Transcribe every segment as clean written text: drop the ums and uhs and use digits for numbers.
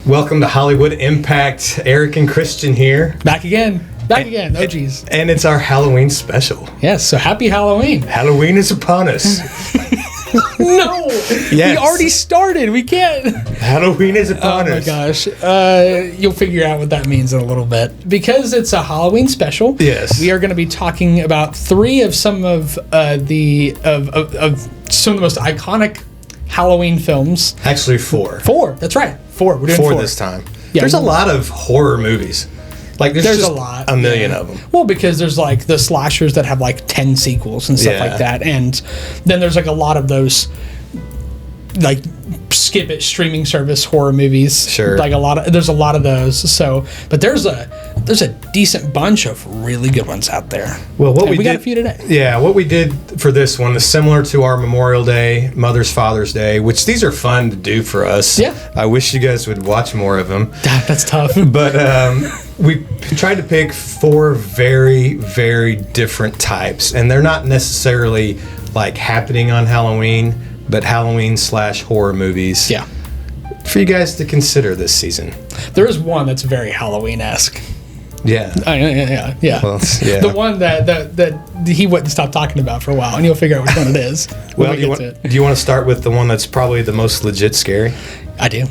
Welcome to Hollywood Impact. Eric and Christian here. Back again. Oh, geez. And it's our Halloween special. Yes, so happy Halloween. Halloween is upon us. No! Yes. We already started. We can't. Halloween is upon us. Oh, my gosh. You'll figure out what that means in a little bit. Because it's a Halloween special, yes, we are going to be talking about three of some of the most iconic Halloween films. Actually, four. That's right. We're doing four this time. Yeah. There's a lot of horror movies. Like there's just a lot. A million of them. Well, because there's like the slashers that have like 10 sequels and stuff like that. And then there's like a lot of those like skip it streaming service horror movies. Sure. Like there's a lot of those. So, but there's a decent bunch of really good ones out there. Well, we got a few today. Yeah, what we did for this one is similar to our Memorial Day, Father's Day, which these are fun to do for us. Yeah. I wish you guys would watch more of them. That's tough. But we tried to pick four very, very different types, and they're not necessarily like happening on Halloween, but Halloween/horror movies. Yeah. For you guys to consider this season. There is one that's very Halloween-esque. Yeah. Yeah. Well, yeah. The one that he wouldn't stop talking about for a while, and you'll figure out which one it is. Well, do you want to start with the one that's probably the most legit scary? I do.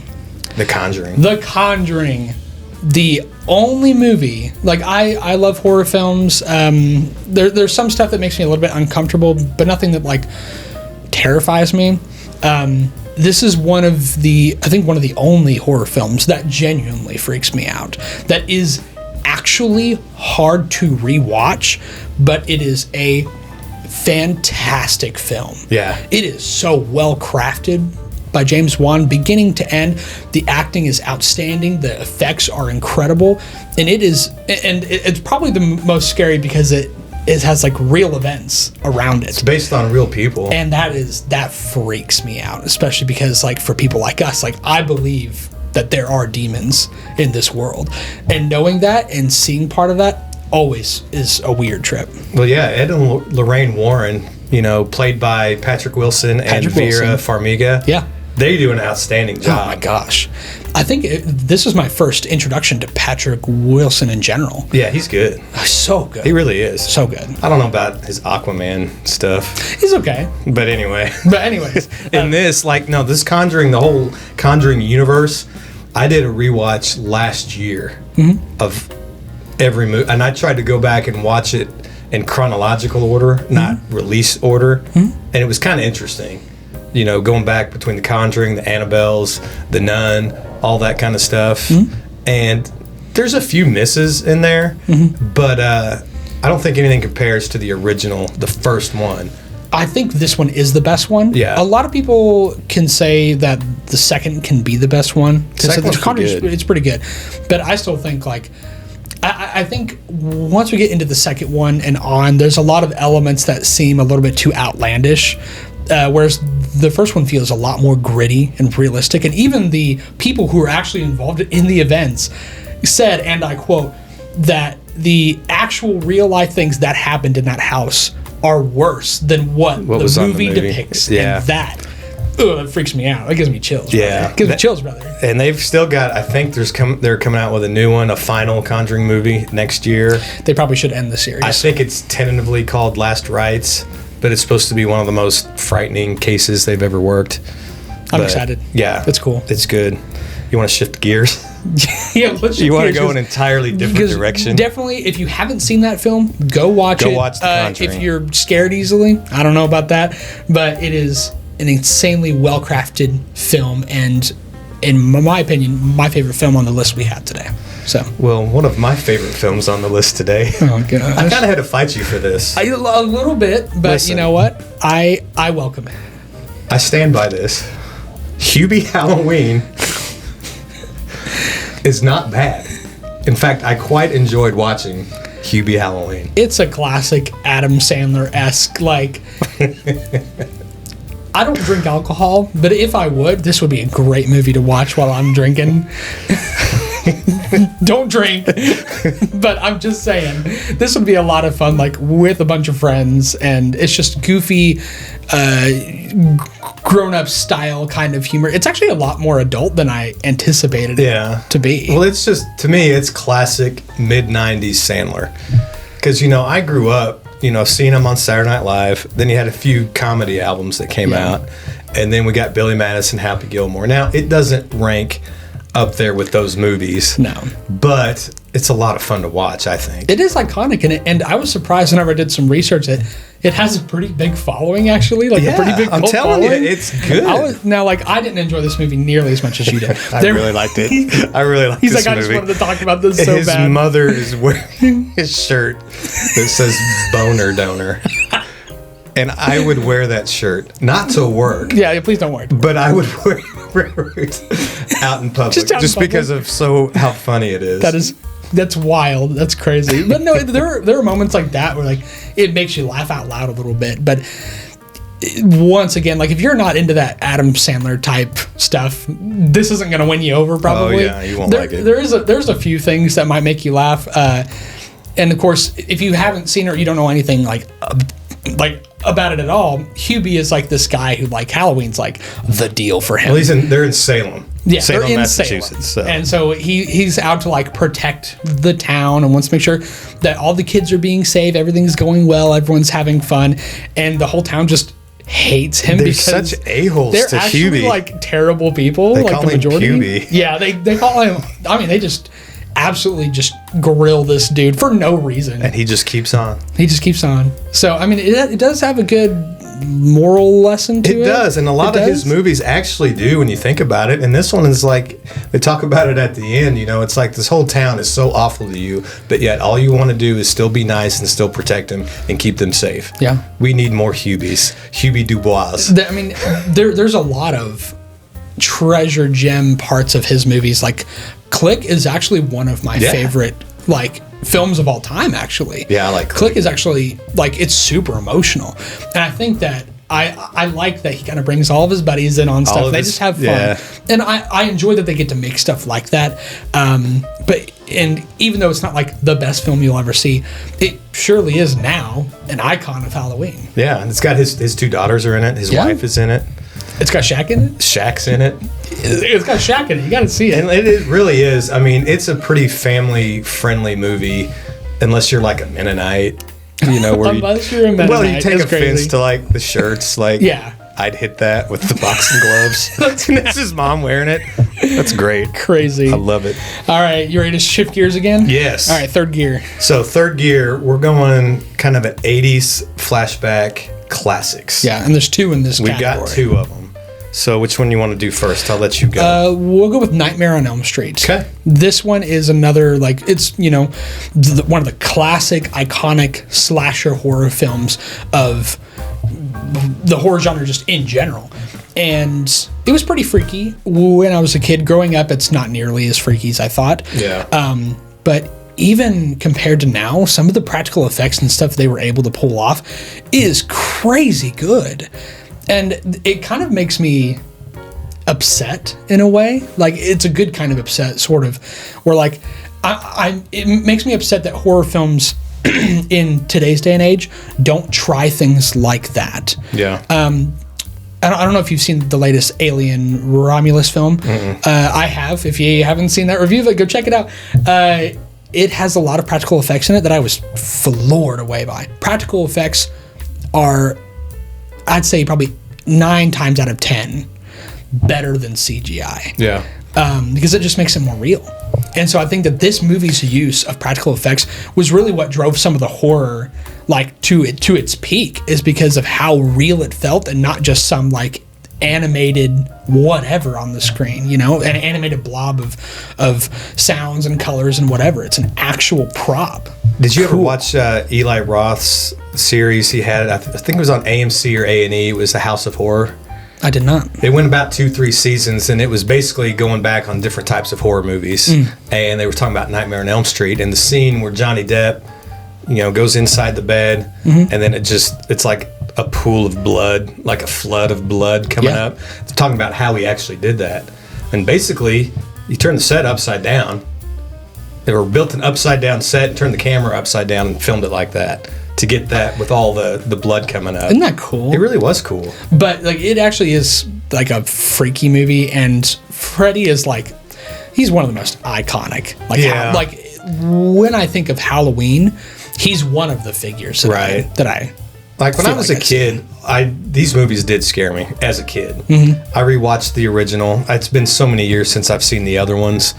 The Conjuring. The Conjuring. The only movie, like I love horror films. There's some stuff that makes me a little bit uncomfortable, but nothing that like terrifies me. This is one of the only horror films that genuinely freaks me out. That is actually hard to rewatch, but it is a fantastic film. Yeah. It is so well crafted by James Wan, beginning to end. The acting is outstanding. The effects are incredible, and it's probably the most scary because it has like real events around it. It's based on real people, and that freaks me out, especially because like for people like us, like I believe that there are demons in this world, and knowing that and seeing part of that always is a weird trip. Well, yeah, Ed and Lorraine Warren, played by Patrick Wilson and Vera Farmiga. Yeah. They do an outstanding job. Oh my gosh. I think this was my first introduction to Patrick Wilson in general. Yeah, he's good. So good. He really is. So good. I don't know about his Aquaman stuff. He's okay. But anyway. Anyways. This Conjuring, the whole Conjuring universe, I did a rewatch last year of every movie. And I tried to go back and watch it in chronological order, not release order. And it was kind of interesting. Going back between the Conjuring, the Annabelles, the Nun, all that kind of stuff. And there's a few misses in there, but I don't think anything compares to the original, the first one. I think this one is the best one. Yeah. A lot of people can say that the second can be the best one. It's pretty good. But I still think I think once we get into the second one and on, there's a lot of elements that seem a little bit too outlandish. Whereas the first one feels a lot more gritty and realistic. And even the people who are actually involved in the events said, and I quote, that the actual real life things that happened in that house are worse than what the movie depicts. Yeah. And that freaks me out. It gives me chills. Yeah. It gives me chills, brother. And they've still got, I think they're coming out with a new one, a final Conjuring movie next year. They probably should end the series. I think it's tentatively called Last Rites, but it's supposed to be one of the most frightening cases they've ever worked. I'm excited. Yeah. It's cool. It's good. You want to shift gears? Yeah, let's shift You want to gears, go in an entirely different direction? Definitely, if you haven't seen that film, go watch it. Go watch The Conjuring. If you're scared easily, I don't know about that, but it is an insanely well-crafted film, and in my opinion, my favorite film on the list we had today. So, well, one of my favorite films on the list today. Oh gosh, I kind of had to fight you for this. A little bit, but listen, you know what? I welcome it. I stand by this. Hubie Halloween is not bad. In fact, I quite enjoyed watching Hubie Halloween. It's a classic Adam Sandler-esque, like. I don't drink alcohol, but if I would, this would be a great movie to watch while I'm drinking. Don't drink, but I'm just saying this would be a lot of fun, like with a bunch of friends, and it's just goofy, grown-up style kind of humor. It's actually a lot more adult than I anticipated it to be. Well, it's just, to me, it's classic mid-90s Sandler. Because, I grew up, seeing him on Saturday Night Live. Then you had a few comedy albums that came out. And then we got Billy Madison, Happy Gilmore. Now, it doesn't rank up there with those movies. No. But it's a lot of fun to watch, I think. It is iconic, and I was surprised whenever I did some research that it has a pretty big following, actually. Like a pretty big cult following. It's good. I didn't enjoy this movie nearly as much as you did. I really liked it. I really liked this movie. He's like, I just wanted to talk about this so bad. His mother is wearing his shirt that says boner donor. And I would wear that shirt, not to work. Yeah, please don't wear it. But I would wear it out in public, just because of how funny it is. That's wild. That's crazy. But no, there are moments like that where like it makes you laugh out loud a little bit. But once again, like if you're not into that Adam Sandler type stuff, this isn't going to win you over. Probably. Oh yeah, you won't like it. There's a few things that might make you laugh. And of course, if you haven't seen it or you don't know anything like about it at all, Hubie is like this guy who like Halloween's like the deal for him. Well, they're in Salem. Yeah, Salem, they're in Massachusetts. Salem. And so he's out to like protect the town and wants to make sure that all the kids are being safe, everything's going well, everyone's having fun, and the whole town just hates him because such a-holes they're to actually Hubie. Like terrible people. They like call the majority. him Hubie. Yeah, they call him. I mean, they just absolutely just grill this dude for no reason, and he just keeps on. So I mean, it does have a good moral lesson to it. It does, and a lot of his movies actually do when you think about it. And this one is like, they talk about it at the end, it's like this whole town is so awful to you, but yet all you want to do is still be nice and still protect them and keep them safe. Yeah. We need more Hubies. Hubie Dubois. I mean, there's a lot of treasure gem parts of his movies. Like Click is actually one of my favorite like films of all time, actually. Yeah, I like Click is actually like, it's super emotional, and I think that I like that he kind of brings all of his buddies in on stuff. They just have fun, and I enjoy that they get to make stuff like that. But even though it's not like the best film you'll ever see, it surely is now an icon of Halloween. Yeah, and it's got his two daughters are in it. His wife is in it. It's got Shaq in it? Shaq's in it. It's got Shaq in it. You got to see it. And it really is. I mean, it's a pretty family-friendly movie, unless you're like a Mennonite, where unless you're a Mennonite. Well, you take offense to like the shirts, like I'd hit that with the boxing gloves. That's his mom wearing it. That's great. Crazy. I love it. All right, you ready to shift gears again? Yes. All right, third gear. So third gear, we're going kind of an 80s flashback classics. Yeah, and there's two in this category. We got two of them. So which one you want to do first? I'll let you go. We'll go with Nightmare on Elm Street. Okay. This one is another, like, it's, one of the classic, iconic slasher horror films of the horror genre just in general. And it was pretty freaky when I was a kid. Growing up, it's not nearly as freaky as I thought. Yeah. But even compared to now, some of the practical effects and stuff they were able to pull off is crazy good. And it kind of makes me upset in a way. Like, it's a good kind of upset, sort of, where like it makes me upset that horror films in today's day and age don't try things like that. Yeah. I don't know if you've seen the latest Alien Romulus film. I have. If you haven't seen that review of it, go check it out. It has a lot of practical effects in it that I was floored away by. Practical effects are, I'd say, probably 9 times out of 10 better than CGI. Yeah. Because it just makes it more real. And so I think that this movie's use of practical effects was really what drove some of the horror like to its peak, is because of how real it felt, and not just some like animated whatever on the screen, an animated blob of sounds and colors and whatever. It's an actual prop. Did you ever watch Eli Roth's series he had? I think it was on AMC or A&E. It was The House of Horror. I did not. It went about 2-3 seasons, and it was basically going back on different types of horror movies. And they were talking about Nightmare on Elm Street, and the scene where Johnny Depp, goes inside the bed, and then it's like a pool of blood, like a flood of blood coming up. They're talking about how he actually did that. And basically, you turn the set upside down. They were built an upside down set and turned the camera upside down and filmed it like that. to get that with all the blood coming up. Isn't that cool? It really was cool. But like, it actually is like a freaky movie, and Freddy is like, he's one of the most iconic. Like, Yeah. like when I think of Halloween, he's one of the figures that I like when I was a kid. These movies did scare me as a kid. I rewatched the original. It's been so many years since I've seen the other ones.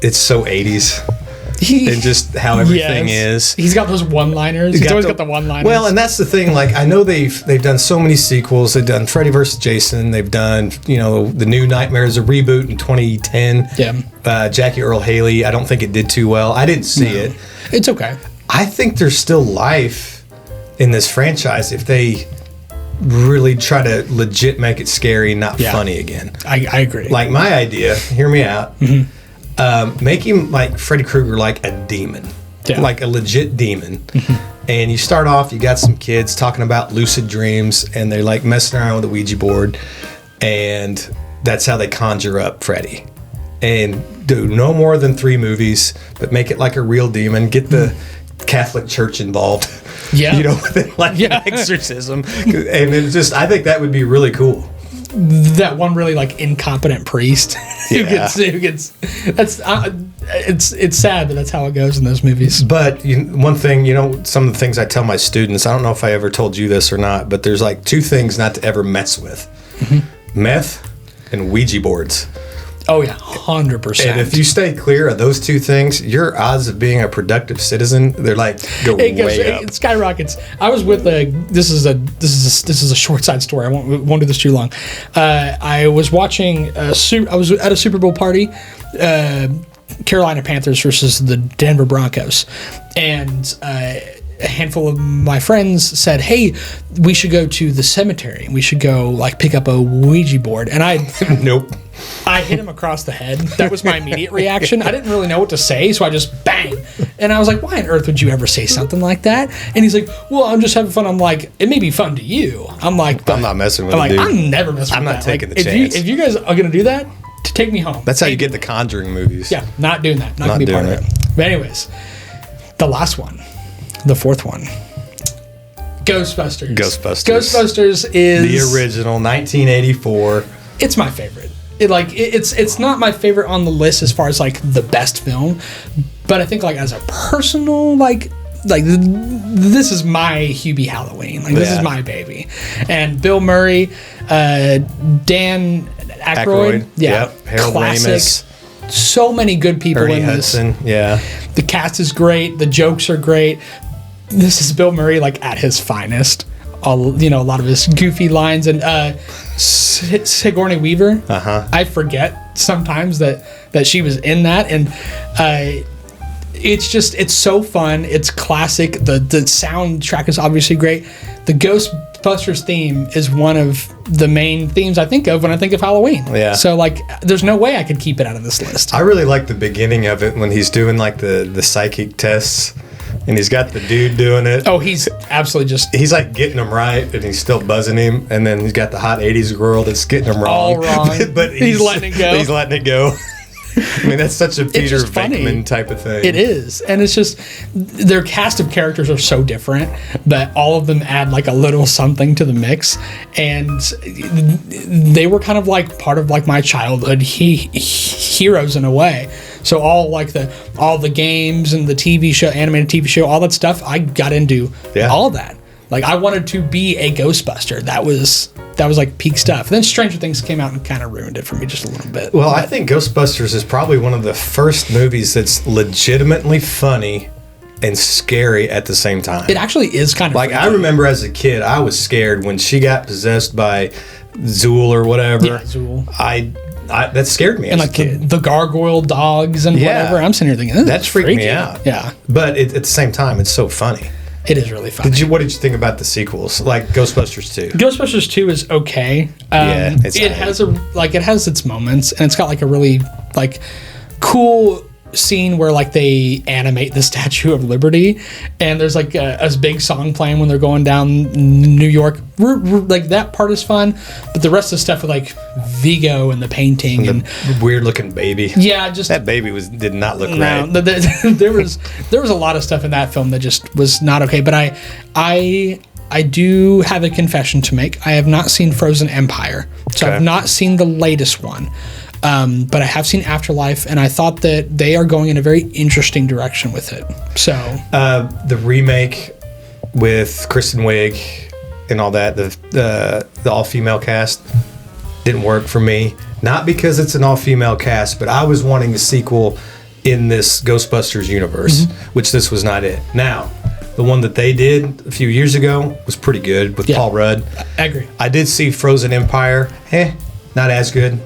It's so 80s. And just how everything is. He's got those one-liners. He's always got the one-liners. Well, and that's the thing. Like, I know they've done so many sequels. They've done Freddy vs. Jason. They've done, the New Nightmares, a reboot in 2010. Yeah. Jackie Earl Haley. I don't think it did too well. I didn't see it. It's okay. I think there's still life in this franchise if they really try to legit make it scary, not funny again. I agree. Like, my idea, hear me out. Make him like Freddy Krueger, like a demon, like a legit demon. And you start off, you got some kids talking about lucid dreams, and they're like messing around with the Ouija board, and that's how they conjure up Freddy. And do no more than 3 movies, but make it like a real demon. Get the Catholic Church involved. Yeah, an exorcism, and it's just, I think that would be really cool. That one really like incompetent priest who gets that's it's sad, but that's how it goes in those movies. But one thing, some of the things I tell my students, I don't know if I ever told you this or not, but there's like 2 things not to ever mess with: meth and Ouija boards. Oh yeah, 100%. And if you stay clear of those 2 things, your odds of being a productive citizen, they're like way up. It skyrockets. I was with this is a short side story. I won't do this too long. I was watching I was at a Super Bowl party, Carolina Panthers versus the Denver Broncos, and a handful of my friends said, "Hey, we should go to the cemetery. We should go like pick up a Ouija board." And I nope. I hit him across the head. That was my immediate reaction. I didn't really know what to say, so I just bang. And I was like, why on earth would you ever say something like that? And he's like, well, I'm just having fun. I'm like, it may be fun to you. I'm like, I'm not messing with it, dude. I'm never messing with that. I'm not taking the chance. If you guys are going to do that, take me home. That's how you get the Conjuring movies. Yeah, not doing that. Not going to be part of it. But anyways, the last one, the 4th one. Ghostbusters. Ghostbusters is the original 1984. It's my favorite. It's not my favorite on the list as far as like the best film, but I think like as a personal like this is my Hubie Halloween. Like this is my baby. And Bill Murray, Dan Aykroyd. Yeah. Yep. Harold classic. Ramis. So many good people Ernie in Hudson. this. Yeah. The cast is great. The jokes are great. This is Bill Murray like at his finest. A lot of his goofy lines, and Sigourney Weaver. I forget sometimes that she was in that, and it's so fun. It's classic. The soundtrack is obviously great. The Ghostbusters theme is one of the main themes I think of when I think of Halloween. Yeah. So like, there's no way I could keep it out of this list. I really like the beginning of it when he's doing like the psychic tests. And he's got the dude doing it. Oh, he's absolutely just... He's like getting him right, and he's still buzzing him. And then he's got the hot 80s girl that's getting him wrong. All wrong. but he's letting it go. He's letting it go. I mean, that's such a Peter Venkman type of thing. It is. And it's just... Their cast of characters are so different, but all of them add like a little something to the mix. And they were kind of like part of like my childhood heroes in a way. So all the games and the TV show, animated TV show, all that stuff, I got into all that. Like I wanted to be a Ghostbuster. That was like peak stuff. And then Stranger Things came out and kind of ruined it for me just a little bit. Well, I think Ghostbusters is probably one of the first movies that's legitimately funny and scary at the same time. It actually is kind of like freaky. I remember as a kid, I was scared when she got possessed by Zool or whatever. Yeah, Zool. That scared me as a kid. The gargoyle dogs and whatever. I'm sitting here thinking, that's freaked me out. Yeah. But at the same time, it's so funny. It is really funny. What did you think about the sequels, like Ghostbusters 2? Ghostbusters 2 is okay. It has its moments, and it's got like a really like cool scene where like they animate the Statue of Liberty, and there's like a big song playing when they're going down New York. Like that part is fun, but the rest of the stuff with like Vigo and the painting and the weird looking baby. Yeah, just that baby did not look right. There was a lot of stuff in that film that just was not okay. But I do have a confession to make. I have not seen Frozen Empire, so I've not seen the latest one. But I have seen Afterlife, and I thought that they are going in a very interesting direction with it. So the remake with Kristen Wiig and all that, the all-female cast didn't work for me. Not because it's an all-female cast, but I was wanting a sequel in this Ghostbusters universe, which this was not it. Now, the one that they did a few years ago was pretty good with Paul Rudd. I agree. I did see Frozen Empire. Not as good.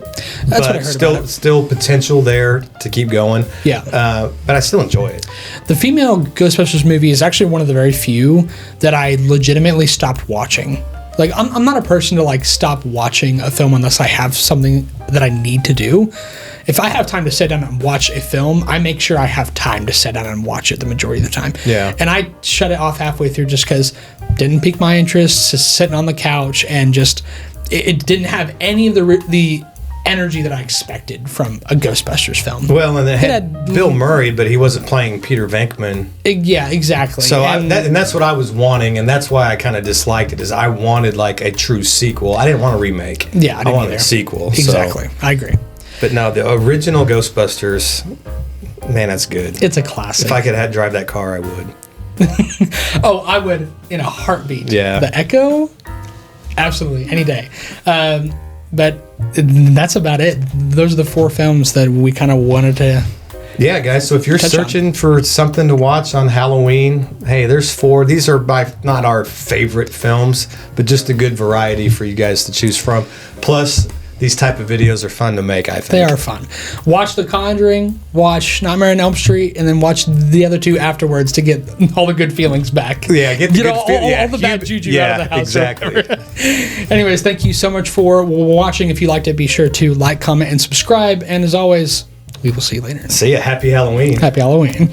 That's what I heard about it. Still potential there to keep going. Yeah. But I still enjoy it. The female Ghostbusters movie is actually one of the very few that I legitimately stopped watching. Like, I'm not a person to, like, stop watching a film unless I have something that I need to do. If I have time to sit down and watch a film, I make sure I have time to sit down and watch it the majority of the time. Yeah. And I shut it off halfway through just because it didn't pique my interest, just sitting on the couch, and just it didn't have any of the energy that I expected from a Ghostbusters film. Well, and it had Bill Murray, but he wasn't playing Peter Venkman. Yeah, exactly. So and that's what I was wanting, and that's why I kind of disliked it. Is I wanted like a true sequel. I didn't want a remake. Yeah, I wanted a sequel. Exactly, I agree. But no, the original Ghostbusters, man, that's good. It's a classic. If I could drive that car, I would. Oh, I would in a heartbeat. Yeah. The Echo? Absolutely, any day. But that's about it. Those are the 4 films that we kind of wanted to. Yeah, guys. So if you're searching for something to watch on Halloween, hey, there's 4. These are not our favorite films, but just a good variety for you guys to choose from. Plus, these type of videos are fun to make, I think. They are fun. Watch The Conjuring, watch Nightmare on Elm Street, and then watch the other 2 afterwards to get all the good feelings back. Yeah, get all the bad juju out of the house. Exactly. Anyways, thank you so much for watching. If you liked it, be sure to like, comment, and subscribe. And as always, we will see you later. See ya. Happy Halloween. Happy Halloween.